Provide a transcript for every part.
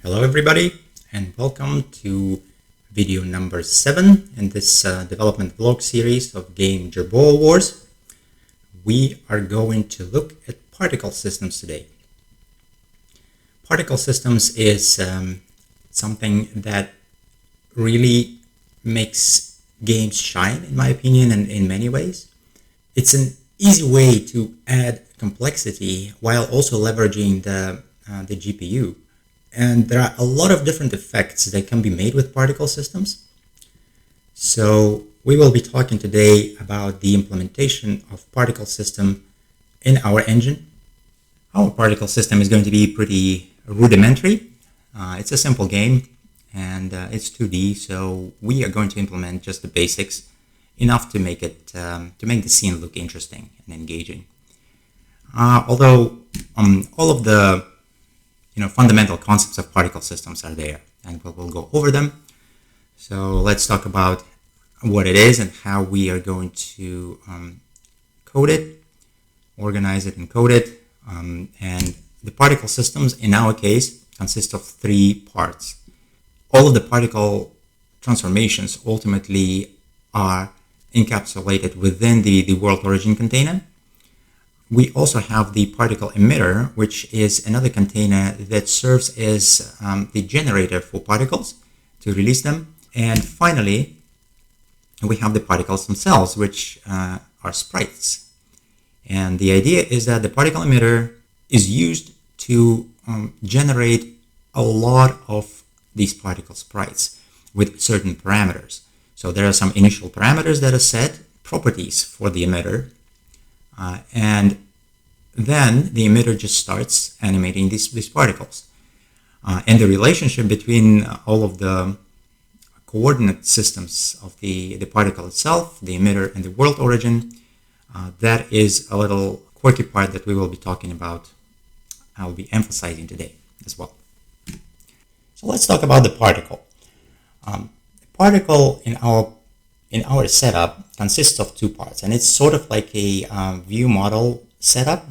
Hello everybody and welcome to video number 7 in this development vlog series of game Jerboa Wars. We are going to look at particle systems today. Particle systems is something that really makes games shine, in my opinion, and in many ways. It's an easy way to add complexity while also leveraging the GPU. And there are a lot of different effects that can be made with particle systems. So we will be talking today about the implementation of particle system in our engine. Our particle system is going to be pretty rudimentary. It's a simple game and it's 2D, so we are going to implement just the basics, enough to make it to make the scene look interesting and engaging. Although all of the fundamental concepts of particle systems are there, and we'll go over them. So let's talk about what it is and how we are going to code it, organize it, and code it. And the particle systems, in our case, consist of 3 parts. All of the particle transformations ultimately are encapsulated within the world origin container. We also have the particle emitter, which is another container that serves as the generator for particles to release them. And finally, we have the particles themselves, which are sprites. And the idea is that the particle emitter is used to generate a lot of these particle sprites with certain parameters. So there are some initial parameters that are set, properties for the emitter, and then the emitter just starts animating these particles. And the relationship between all of the coordinate systems of the particle itself, the emitter, and the world origin, that is a little quirky part that we will be talking about. I'll be emphasizing today as well. So let's talk about the particle. The particle in our setup consists of 2 parts, and it's sort of like a view model setup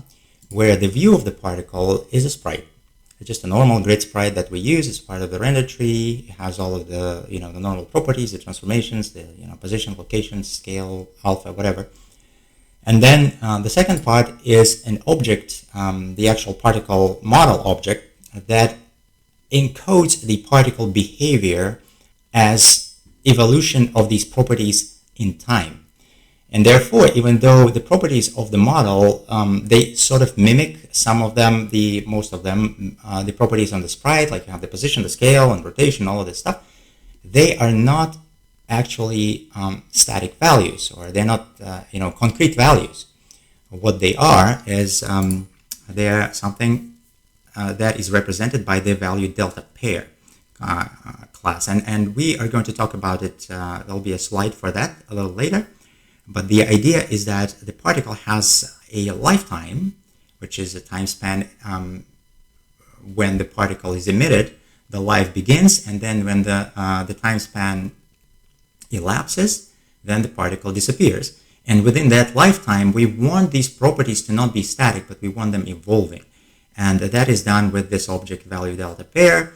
where the view of the particle is a sprite. It's just a normal grid sprite that we use as part of the render tree. It has all of the the normal properties, the transformations, the position, location, scale, alpha, whatever. And then the second part is an object, the actual particle model object that encodes the particle behavior as evolution of these properties in time. And therefore, even though the properties of the model, they sort of mimic some of them, most of them, the properties on the sprite, like you have the position, the scale, and rotation, all of this stuff, they are not actually static values, or they're not concrete values. What they are is they're something that is represented by the ValueDeltaPair class, and we are going to talk about it. There'll be a slide for that a little later. But the idea is that the particle has a lifetime, which is a time span when the particle is emitted, the life begins, and then when the time span elapses, then the particle disappears. And within that lifetime, we want these properties to not be static, but we want them evolving. And that is done with this object ValueDeltaPair,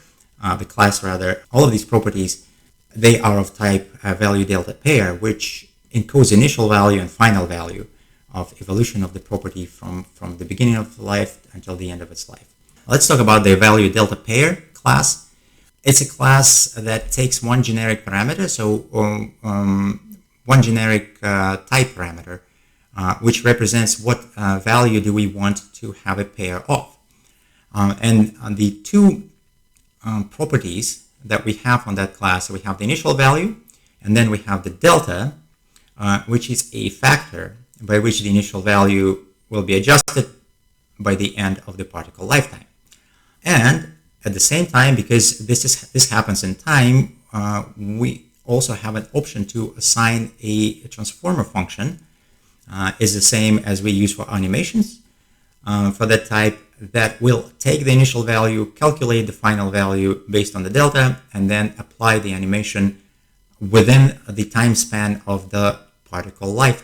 the class rather. All of these properties, they are of type ValueDeltaPair, which encodes initial value and final value of evolution of the property from the beginning of life until the end of its life. Let's talk about the ValueDeltaPair class. It's a class that takes one generic parameter, so one generic type parameter, which represents what value do we want to have a pair of. And the 2 properties that we have on that class, so we have the initial value, and then we have the delta, which is a factor by which the initial value will be adjusted by the end of the particle lifetime. And at the same time, because this happens in time, we also have an option to assign a transformer function. Is the same as we use for animations for that type, that will take the initial value, calculate the final value based on the delta, and then apply the animation within the time span of the particle life.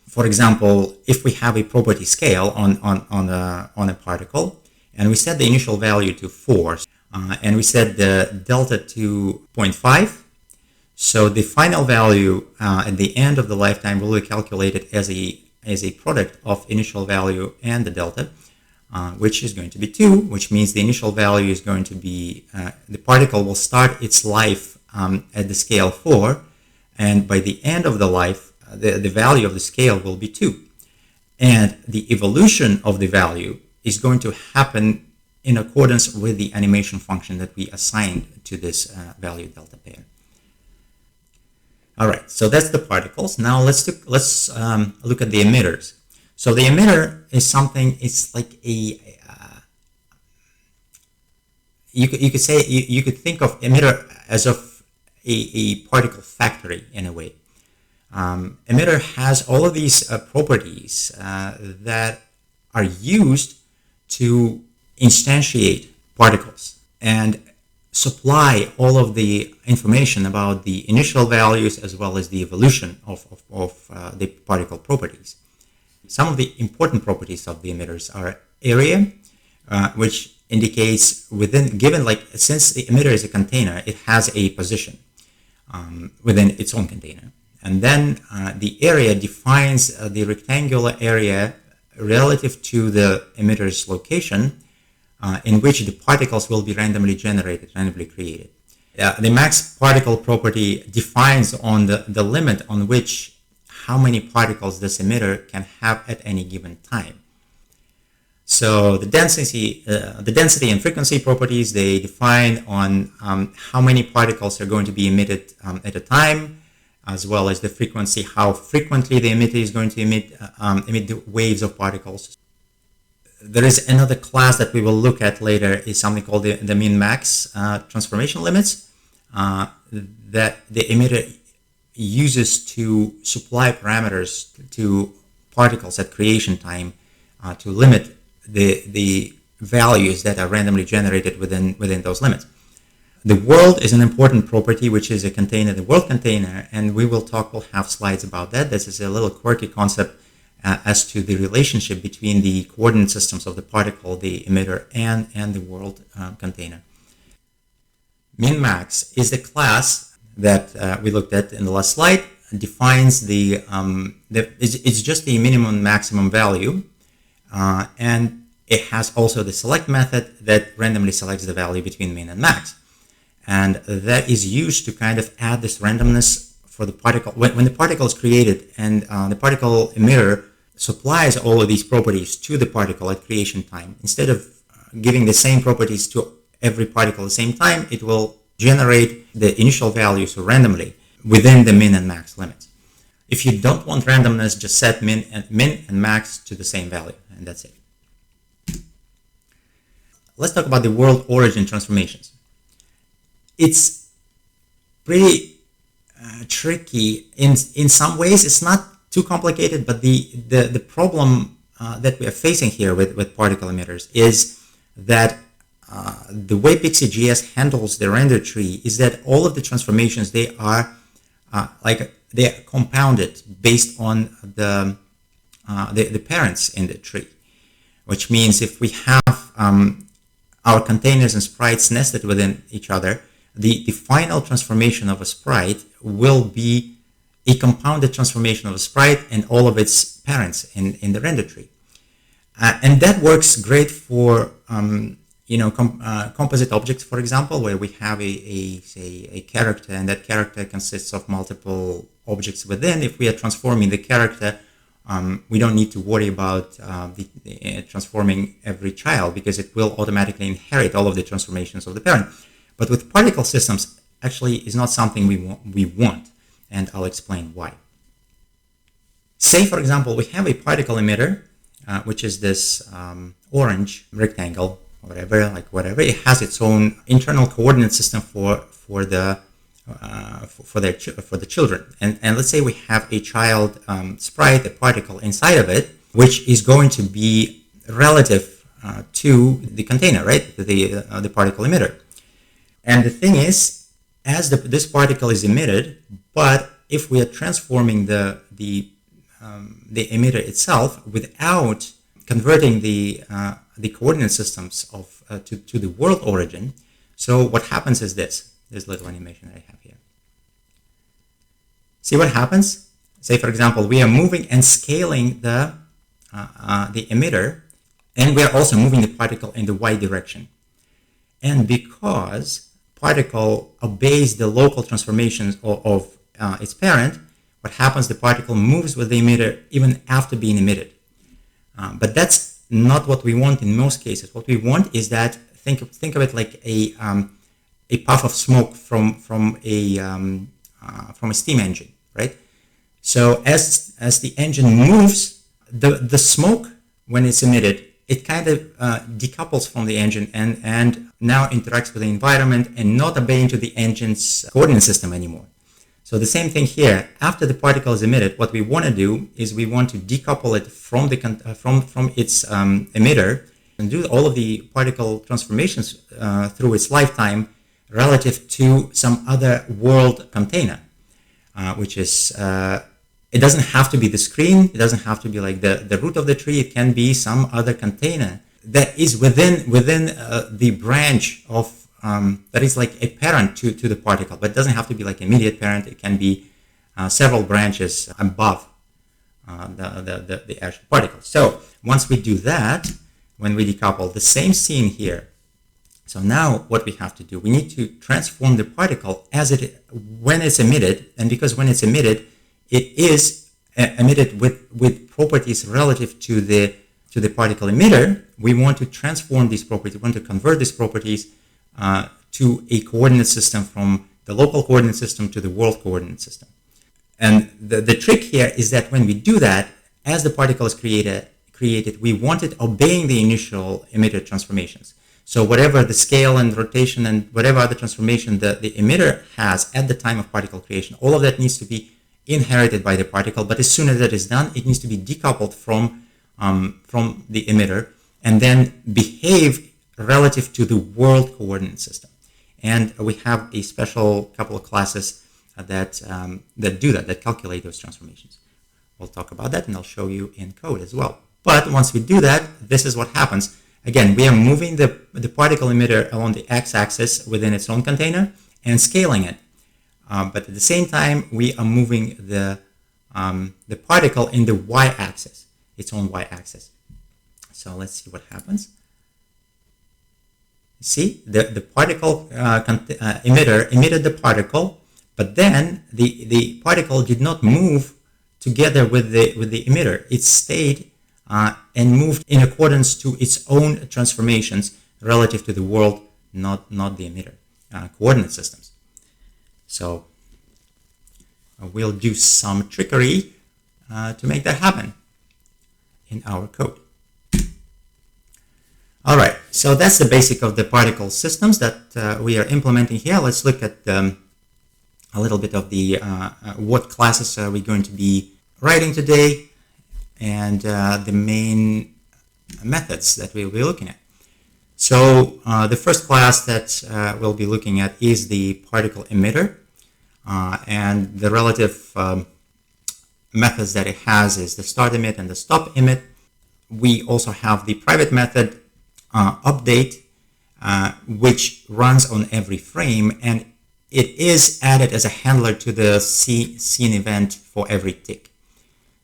For example, if we have a property scale on a particle, and we set the initial value to 4, and we set the delta to 0.5. So the final value at the end of the lifetime will be calculated as a product of initial value and the delta, which is going to be 2, which means the initial value is going to be, the particle will start its life at the scale 4, and by the end of the life, the value of the scale will be 2. And the evolution of the value is going to happen in accordance with the animation function that we assigned to this value delta pair. All right, so that's the particles. Now let's look at the emitters. So the emitter is something, it's like a, you could say, you could think of emitter as of a particle factory in a way. Emitter has all of these properties that are used to instantiate particles and supply all of the information about the initial values as well as the evolution of the particle properties. Some of the important properties of the emitters are area, which indicates since the emitter is a container, it has a position within its own container. And then the area defines the rectangular area relative to the emitter's location in which the particles will be randomly generated, randomly created. The max particle property defines on the limit on which how many particles this emitter can have at any given time. So the density and frequency properties, they define on how many particles are going to be emitted at a time, as well as the frequency, how frequently the emitter is going to emit the waves of particles. There is another class that we will look at later, is something called the min-max transformation limits that the emitter uses to supply parameters to particles at creation time to limit the values that are randomly generated within those limits. The world is an important property, which is a container, the world container, and we'll have slides about that. This is a little quirky concept as to the relationship between the coordinate systems of the particle, the emitter, and the world container. Min-max is the class that we looked at in the last slide. Defines it's just the minimum maximum value, and it has also the select method that randomly selects the value between min and max. And that is used to kind of add this randomness for the particle. When the particle is created and the particle emitter supplies all of these properties to the particle at creation time, instead of giving the same properties to every particle at the same time, it will generate the initial values randomly within the min and max limits. If you don't want randomness, just set min and max to the same value, and that's it. Let's talk about the world origin transformations. It's pretty tricky in some ways. It's not too complicated, but the problem that we are facing here with particle emitters is that the way Pixie.js handles the render tree is that all of the transformations, they are compounded based on the parents in the tree, which means if we have our containers and sprites nested within each other, the final transformation of a sprite will be a compounded transformation of a sprite and all of its parents in the render tree. And that works great for composite objects, for example, where we have a character, and that character consists of multiple objects within. If we are transforming the character, we don't need to worry about transforming every child, because it will automatically inherit all of the transformations of the parent. But with particle systems, actually is not something we want, and I'll explain why. Say, for example, we have a particle emitter, which is this orange rectangle, whatever. It has its own internal coordinate system for the children. And let's say we have a child sprite, a particle inside of it, which is going to be relative to the container, right? The particle emitter. And the thing is, as this particle is emitted, but if we are transforming the emitter itself without converting the coordinate systems to the world origin, So what happens is this little animation that I have here. See what happens? Say, for example, we are moving and scaling the emitter, and we are also moving the particle in the y direction. And because particle obeys the local transformations of its parent, what happens, the particle moves with the emitter even after being emitted. But that's not what we want in most cases. What we want is that, think of it like a puff of smoke from a steam engine, right? So as the engine moves, the smoke, when it's emitted, it kind of decouples from the engine and now interacts with the environment and not obeying to the engine's coordinate system anymore. So the same thing here. After the particle is emitted, what we want to do is we want to decouple it from its emitter and do all of the particle transformations through its lifetime relative to some other world container, which is it doesn't have to be the screen. It doesn't have to be like the root of the tree. It can be some other container that is within the branch of that is like a parent to the particle, but it doesn't have to be like immediate parent. It can be several branches above the actual particle. So once we do that, when we decouple, the same scene here. So now what we have to do, we need to transform the particle when it's emitted, and because when it's emitted, it is emitted with properties relative to the particle emitter. We want to transform these properties. We want to convert these properties to a coordinate system from the local coordinate system to the world coordinate system. And the trick here is that when we do that, as the particle is created, we want it obeying the initial emitter transformations. So whatever the scale and rotation and whatever other transformation the emitter has at the time of particle creation, all of that needs to be inherited by the particle. But as soon as that is done, it needs to be decoupled from the emitter and then behave relative to the world coordinate system. And we have a special couple of classes that do that calculate those transformations. We'll talk about that, and I'll show you in code as well. But once we do that, this is what happens. Again, we are moving the particle emitter along the x-axis within its own container and scaling it. But at the same time, we are moving the particle in the y-axis, its own y-axis. So let's see what happens. See, the particle emitter emitted the particle, but then the particle did not move together with the emitter. It stayed and moved in accordance to its own transformations relative to the world, not the emitter coordinate systems. So we'll do some trickery to make that happen in our code. All right, so that's the basic of the particle systems that we are implementing here. Let's look at a little bit of the what classes are we going to be writing today, and the main methods that we'll be looking at. So the first class that we'll be looking at is the particle emitter, and the relative methods that it has is the start emit and the stop emit. We also have the private method update, which runs on every frame, and it is added as a handler to the scene event for every tick.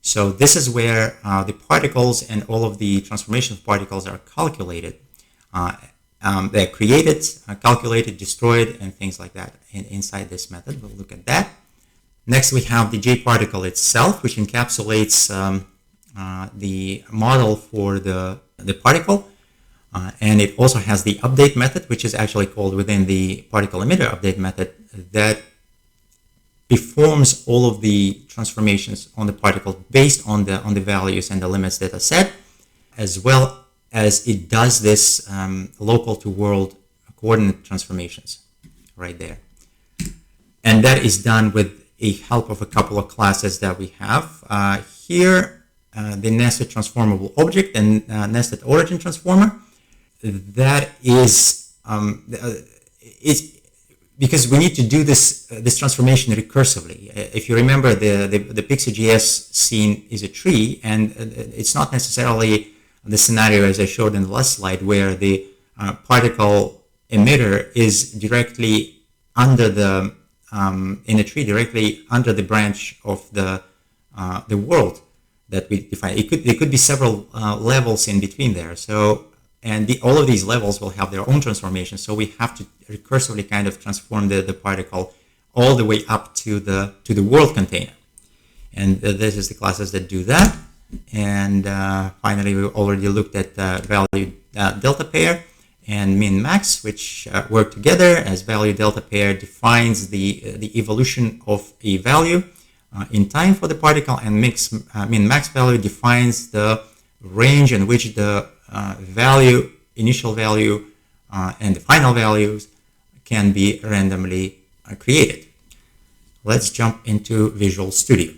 So this is where the particles and all of the transformation of particles are calculated. They're created, calculated, destroyed, and things like that inside this method. We'll look at that. Next, we have the JParticle itself, which encapsulates the model for the particle. And it also has the update method, which is actually called within the particle emitter update method, that performs all of the transformations on the particle based on the values and the limits that are set, as well as it does this local to world coordinate transformations right there. And that is done with a help of a couple of classes that we have here, the nested transformable object and nested origin transformer. That is because we need to do this transformation recursively. If you remember, the Pixie.js scene is a tree, and it's not necessarily the scenario as I showed in the last slide, where the particle emitter is directly under the in a tree, directly under the branch of the world that we define. There could be several levels in between there. So, and all of these levels will have their own transformation. So we have to recursively kind of transform the particle all the way up to the world container. And this is the classes that do that. And finally, we already looked at ValueDeltaPair and min-max, which work together, as ValueDeltaPair defines the evolution of a value in time for the particle, and min-max value defines the range in which the initial value and the final values can be randomly created. Let's jump into Visual Studio.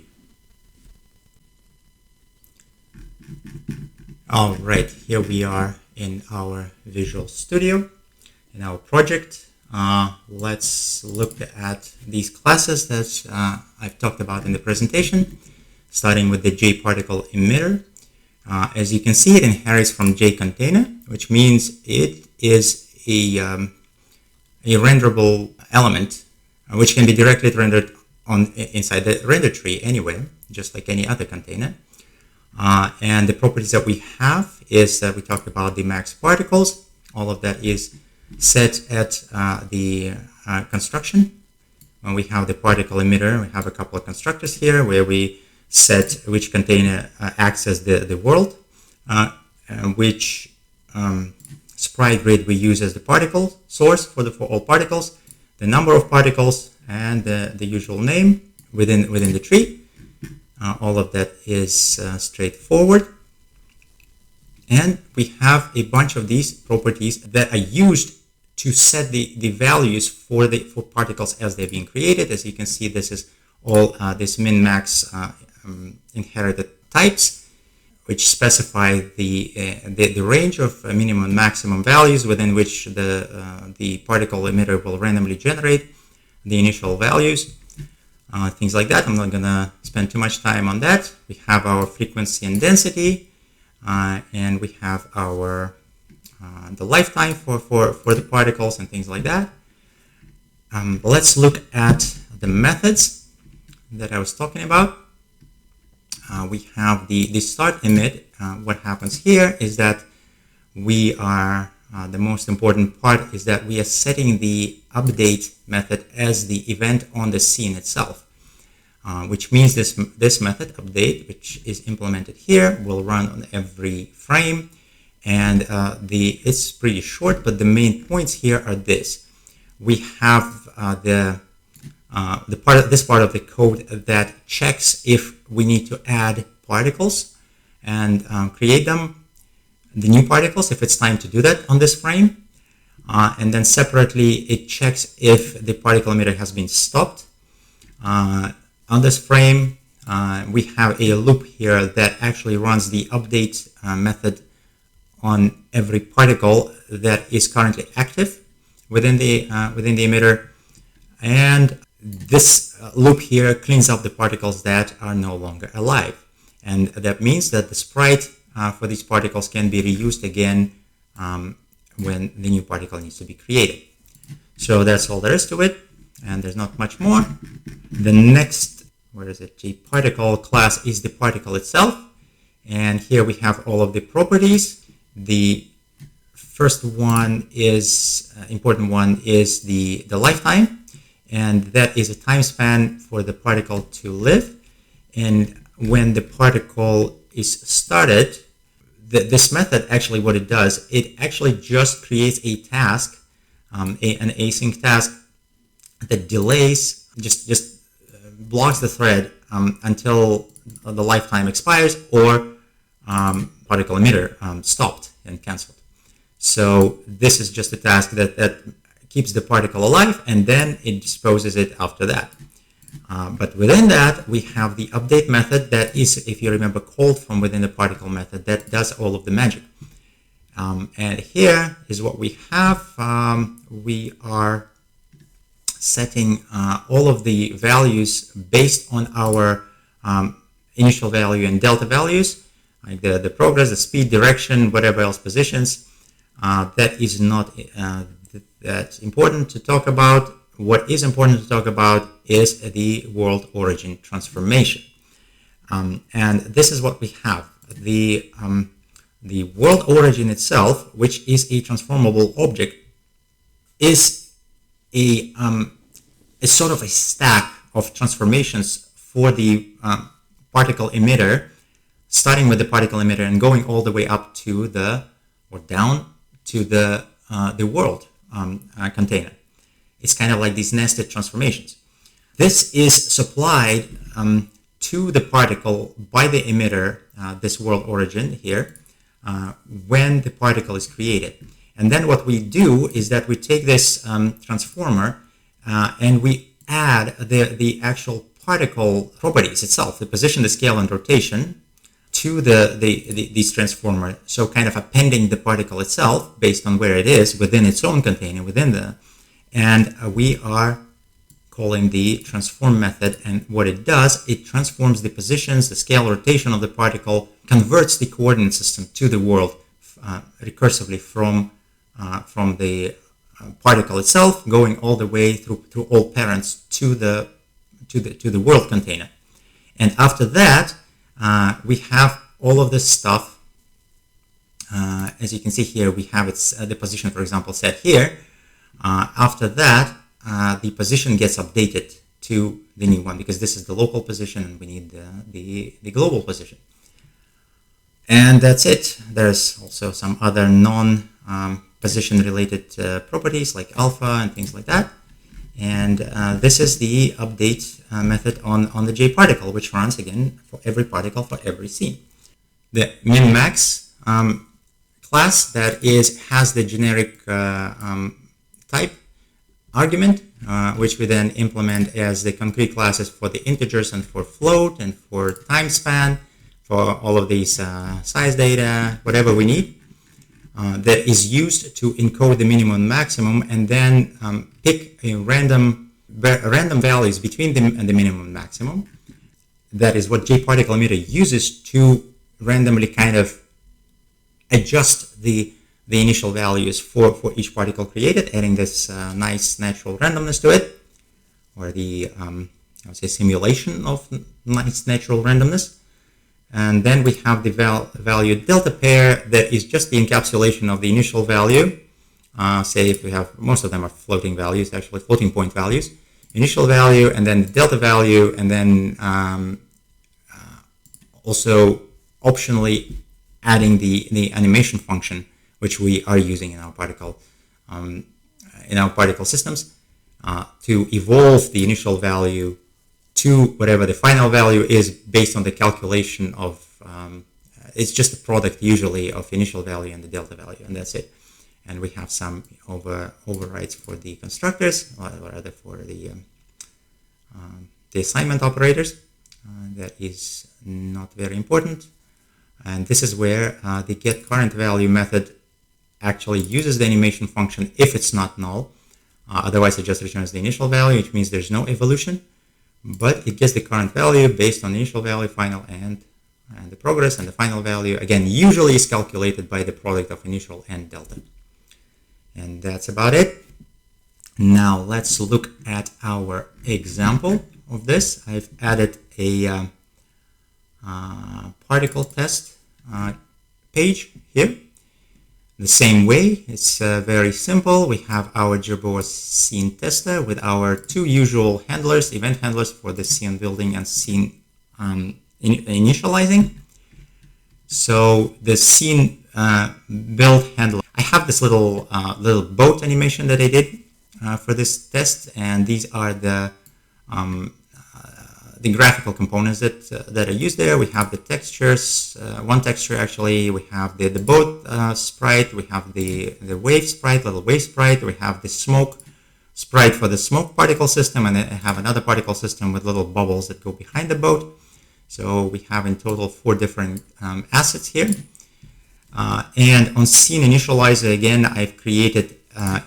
All right, here we are in our Visual Studio, in our project. Let's look at these classes that I've talked about in the presentation, starting with the JParticle emitter. As you can see, it inherits from JContainer, which means it is a renderable element, which can be directly rendered inside the render tree anywhere, just like any other container. And the properties that we have is that we talked about the max particles. All of that is set at the construction. When we have the particle emitter, we have a couple of constructors here where we set which container acts as the world, which sprite grid we use as the particle source for all particles, the number of particles, and the usual name within the tree. All of that is straightforward. And we have a bunch of these properties that are used to set the values for particles as they're being created. As you can see, this is all this min-max inherited types, which specify the range of minimum and maximum values within which the particle emitter will randomly generate the initial values. Things like that. I'm not going to spend too much time on that. We have our frequency and density, and we have our the lifetime for the particles and things like that. Let's look at the methods that I was talking about. We have the start emit. What happens here is that we are the most important part is that we are setting the update method as the event on the scene itself. Which means this method update, which is implemented here, will run on every frame, and it's pretty short. But the main points here are this: we have this part of the code that checks if we need to add particles and create them, the new particles, if it's time to do that on this frame, and then separately it checks if the particle emitter has been stopped. On this frame, we have a loop here that actually runs the update method on every particle that is currently active within the emitter, and this loop here cleans up the particles that are no longer alive, and that means that the sprite for these particles can be reused again when the new particle needs to be created. So that's all there is to it, and there's not much more. The next, JParticle class is the particle itself, and here we have all of the properties. The first one is important one is the lifetime, and that is a time span for the particle to live. And when the particle is started, this method actually what it does, it actually just creates a task, an async task that delays, just blocks the thread until the lifetime expires or particle emitter stopped and canceled. So this is just a task that keeps the particle alive, and then it disposes it after that. But within that, we have the update method that is, if you remember, called from within the particle method that does all of the magic. And here is what we have. We are setting all of the values based on our initial value and delta values, like the progress, the speed, direction, whatever else positions. That is not that's important to talk about. What is important to talk about is the world origin transformation. And this is what we have. The world origin itself, which is a transformable object, is a sort of a stack of transformations for the particle emitter, starting with the particle emitter and going all the way up to down to the world container. It's kind of like these nested transformations. This is supplied to the particle by the emitter, this world origin here, when the particle is created. And then what we do is that we take this transformer and we add the actual particle properties itself, the position, the scale, and rotation, to this transformer. So kind of appending the particle itself based on where it is within its own container, and we are calling the transform method. And what it does, it transforms the positions, the scale, rotation of the particle, converts the coordinate system to the world recursively from the particle itself, going all the way through all parents to the world container. And after that, we have all of this stuff. As you can see here, we have the position, for example, set here. After that, the position gets updated to the new one, because this is the local position and we need the global position. And that's it. There's also some other non-position related properties like alpha and things like that. And this is the update method on the JParticle, which runs again for every particle for every scene. The min-max class that has the generic type argument, which we then implement as the concrete classes for the integers and for float and for time span, for all of these size data, whatever we need, that is used to encode the minimum and maximum, and then pick a random values between them and the minimum and maximum. That is what JParticle emitter uses to randomly kind of adjust the initial values for each particle created, adding this nice natural randomness to it, or the I would say simulation of nice natural randomness. And then we have the value delta pair, that is just the encapsulation of the initial value. Say if we have, most of them are floating values, actually floating point values, initial value, and then the delta value, and then also optionally adding the animation function, which we are using in our particle systems, to evolve the initial value to whatever the final value is based on the calculation of, it's just a product usually of initial value and the delta value, and that's it. And we have some overrides for the constructors, or rather for the assignment operators. That is not very important. And this is where the getCurrentValue method actually uses the animation function if it's not null. Otherwise, it just returns the initial value, which means there's no evolution. But it gets the current value based on initial value, final, and the progress. And the final value, again, usually is calculated by the product of initial and delta. And that's about it. Now let's look at our example of this. I've added a particle test page here. The same way, it's very simple. We have our Jerboa scene tester with our two usual handlers, event handlers for the scene building and scene initializing. So the scene build handler, I have this little boat animation that I did for this test, and these are the graphical components that are used there. We have the textures, one texture actually, we have the boat sprite, we have the wave sprite, little wave sprite, we have the smoke sprite for the smoke particle system, and then I have another particle system with little bubbles that go behind the boat. So we have in total 4 different assets here. And on scene initializer, again, I've created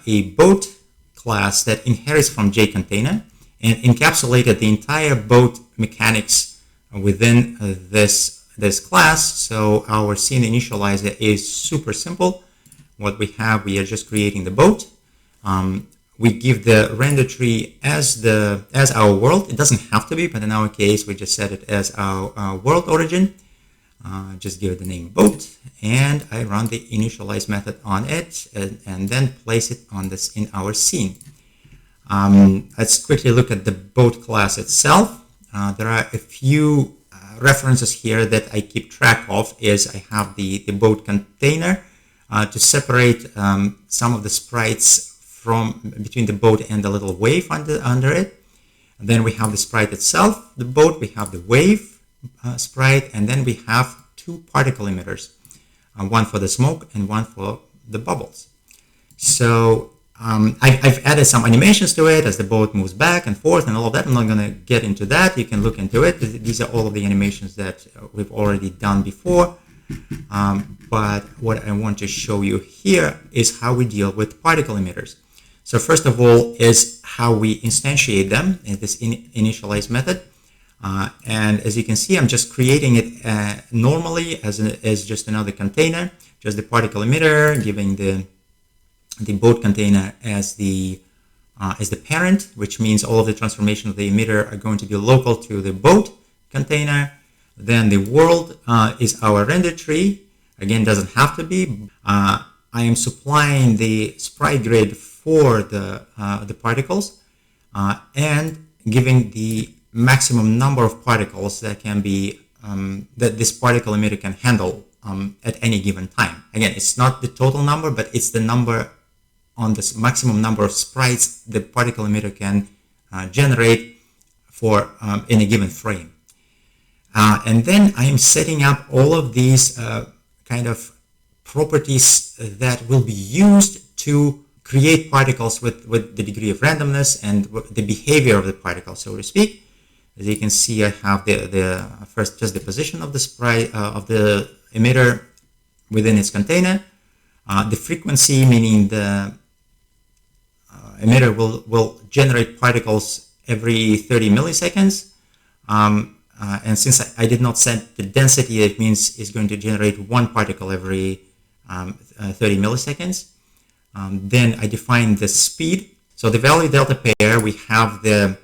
a boat class that inherits from JContainer and encapsulated the entire boat mechanics within this class. So our scene initializer is super simple. What we have, we are just creating the boat. we give the render tree as our world. It doesn't have to be, but in our case, we just set it as our world origin. Just give it the name boat, and I run the initialize method on it, and then place it on this in our scene. Let's quickly look at the boat class itself. There are a few references here that I keep track of. Is I have the boat container to separate some of the sprites from between the boat and the little wave under it. And then we have the sprite itself, the boat. We have the wave sprite, and then we have two particle emitters, one for the smoke and one for the bubbles. So I've added some animations to it as the boat moves back and forth and all of that. I'm not going to get into that. You can look into it. These are all of the animations that we've already done before. But what I want to show you here is how we deal with particle emitters. So first of all is how we instantiate them in this initialize method. And as you can see, I'm just creating it normally as just another container, just the particle emitter, giving the boat container as the parent, which means all of the transformation of the emitter are going to be local to the boat container. Then the world is our render tree. Again, doesn't have to be. I am supplying the sprite grid for the particles and giving the maximum number of particles that can be that this particle emitter can handle at any given time. Again, it's not the total number, but it's the number on this maximum number of sprites the particle emitter can generate for in a given frame. And then I am setting up all of these kind of properties that will be used to create particles with the degree of randomness and the behavior of the particle, so to speak. As you can see, I have the first just the position of the sprite of the emitter within its container, the frequency, meaning the emitter will generate particles every 30 milliseconds. And since I did not set the density, it means it's going to generate one particle every 30 milliseconds. Then I define the speed. So the value delta pair, we have the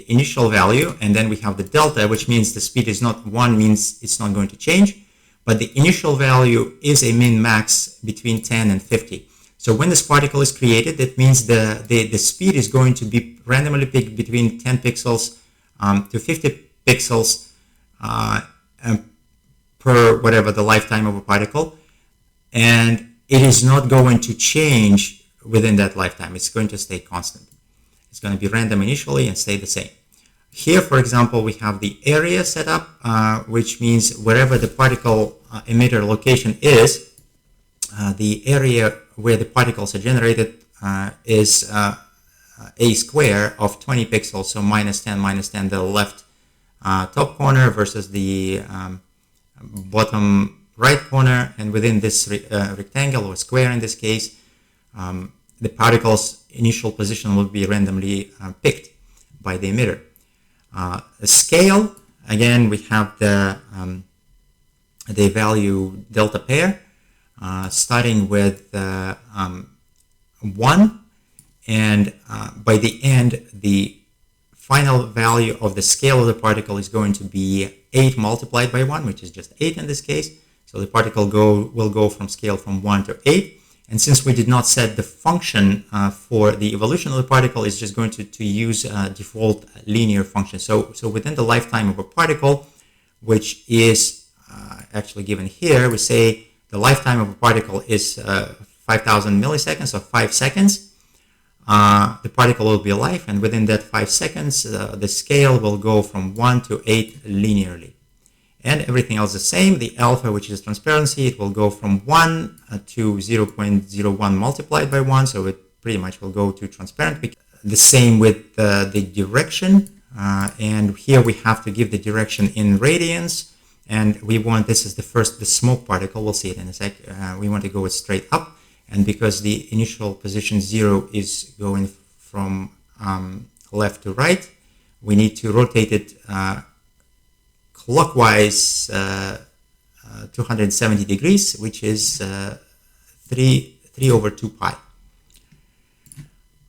initial value, and then we have the delta, which means the speed is not 1, means it's not going to change. But the initial value is a min-max between 10 and 50. So when this particle is created, that means the speed is going to be randomly picked between 10 pixels to 50 pixels per whatever the lifetime of a particle. And it is not going to change within that lifetime. It's going to stay constant. It's going to be random initially and stay the same. Here, for example, we have the area set up, which means wherever the particle emitter location is, the area where the particles are generated is a square of 20 pixels, so minus 10, the left top corner versus the bottom right corner, and within this rectangle or square in this case, the particle's initial position will be randomly picked by the emitter. The scale, again, we have the value delta pair starting with 1, and by the end, the final value of the scale of the particle is going to be 8 multiplied by 1, which is just 8 in this case. So the particle will go from scale from 1 to 8. And since we did not set the function for the evolution of the particle, it's just going to use default linear function. So within the lifetime of a particle, which is actually given here, we say the lifetime of a particle is 5,000 milliseconds or 5 seconds. The particle will be alive, and within that 5 seconds, the scale will go from 1 to 8 linearly. And everything else the same. The alpha, which is transparency, it will go from 1 to 0.01 multiplied by 1, so it pretty much will go to transparent. The same with the direction, and here we have to give the direction in radians, and we want, this is the smoke particle, we'll see it in a sec, we want to go straight up, and because the initial position 0 is going from left to right, we need to rotate it clockwise 270 degrees, which is 3 over 2 pi.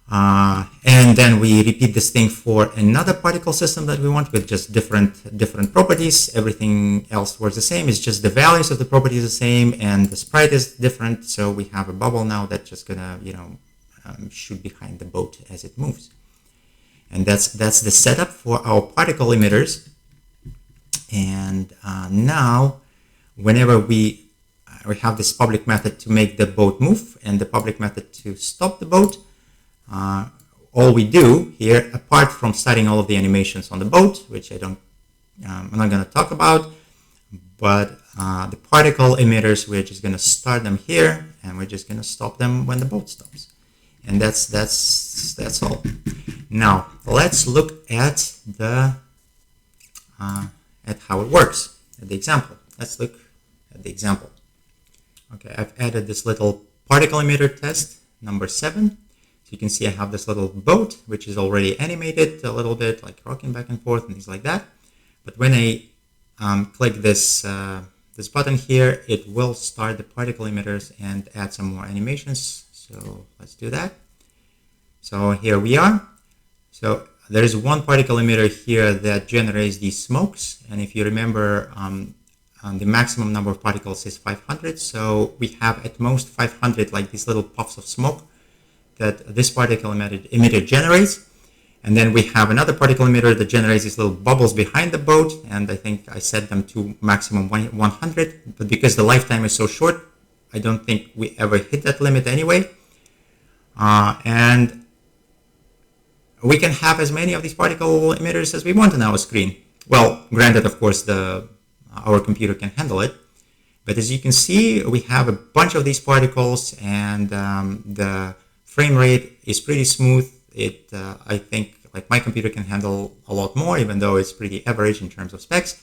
And then we repeat this thing for another particle system that we want with just different properties. Everything else works the same. It's just the values of the property is the same and the sprite is different. So we have a bubble now that's just gonna, shoot behind the boat as it moves. And that's the setup for our particle emitters. And now, whenever we have this public method to make the boat move and the public method to stop the boat, all we do here, apart from starting all of the animations on the boat, which I'm not going to talk about, but the particle emitters, we're just going to start them here, and we're just going to stop them when the boat stops. And that's all. Now let's look at at how it works, at the example. Let's look at the example. Okay, I've added this little particle emitter test, number 7. So you can see I have this little boat, which is already animated a little bit, like rocking back and forth and things like that. But when I click this button here, it will start the particle emitters and add some more animations. So let's do that. So here we are. So there is one particle emitter here that generates these smokes. And if you remember, the maximum number of particles is 500. So we have at most 500, like these little puffs of smoke that this particle emitter generates. And then we have another particle emitter that generates these little bubbles behind the boat. And I think I set them to maximum 100. But because the lifetime is so short, I don't think we ever hit that limit anyway. And we can have as many of these particle emitters as we want on our screen. Well, granted, of course, our computer can handle it. But as you can see, we have a bunch of these particles, and the frame rate is pretty smooth. I think, like, my computer can handle a lot more, even though it's pretty average in terms of specs.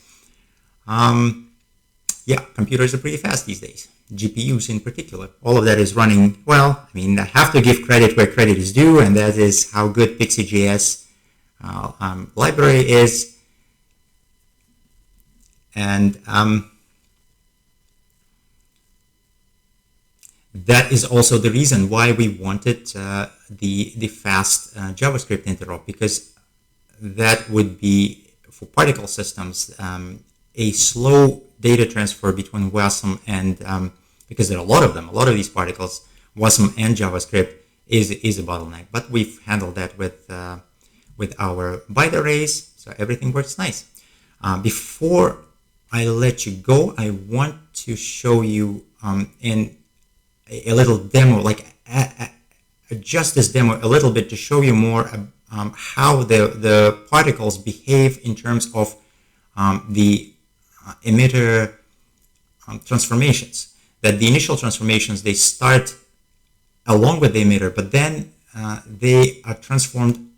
Yeah, computers are pretty fast these days. GPUs in particular. All of that is running well. I mean, I have to give credit where credit is due, and that is how good Pixie.js library is. And that is also the reason why we wanted the fast JavaScript interop, because that would be, for particle systems, a slow data transfer between WASM and, because there are a lot of them, a lot of these particles, WASM and JavaScript is a bottleneck. But we've handled that with our byte arrays, so everything works nice. Before I let you go, I want to show you in a little demo, like adjust this demo a little bit to show you more how the particles behave in terms of the emitter transformations. That the initial transformations, they start along with the emitter, but then they are transformed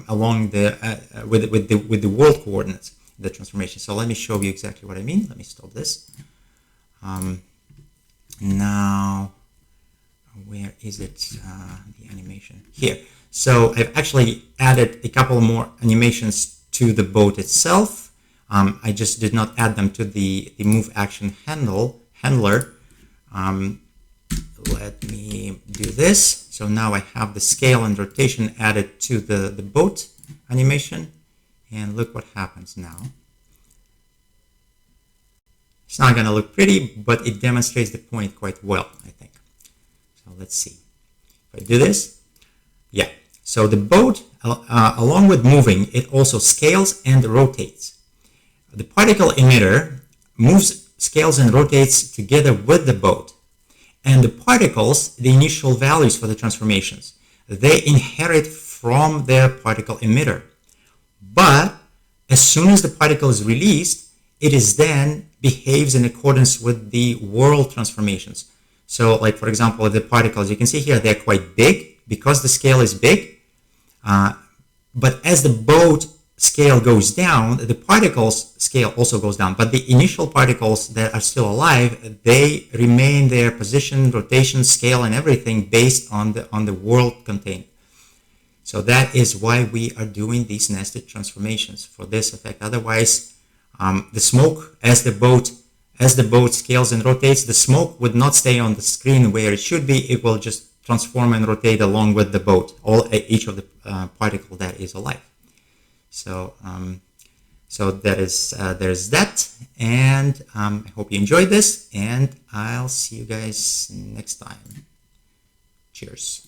along with the world coordinates, the transformation. So let me show you exactly what I mean. Let me stop this. Now, where is it? The animation here. So I've actually added a couple more animations to the boat itself. I just did not add them to the move action handler. Let me do this. So now I have the scale and rotation added to the boat animation, and look what happens now. It's not going to look pretty, but it demonstrates the point quite well, I think. So let's see. If I do this, yeah. So the boat, along with moving, it also scales and rotates. The particle emitter moves, scales, and rotates together with the boat. And the particles, the initial values for the transformations, they inherit from their particle emitter. But as soon as the particle is released, it is then behaves in accordance with the world transformations. So, like, for example, the particles, you can see here, they're quite big because the scale is big. But as the boat scale goes down, the particles scale also goes down. But the initial particles that are still alive, they remain their position, rotation, scale, and everything based on the world contained. So that is why we are doing these nested transformations for this effect. Otherwise, the smoke, as the boat scales and rotates, the smoke would not stay on the screen where it should be. It will just transform and rotate along with the boat, each of the particle that is alive. So so there's that, and I hope you enjoyed this, and I'll see you guys next time. Cheers.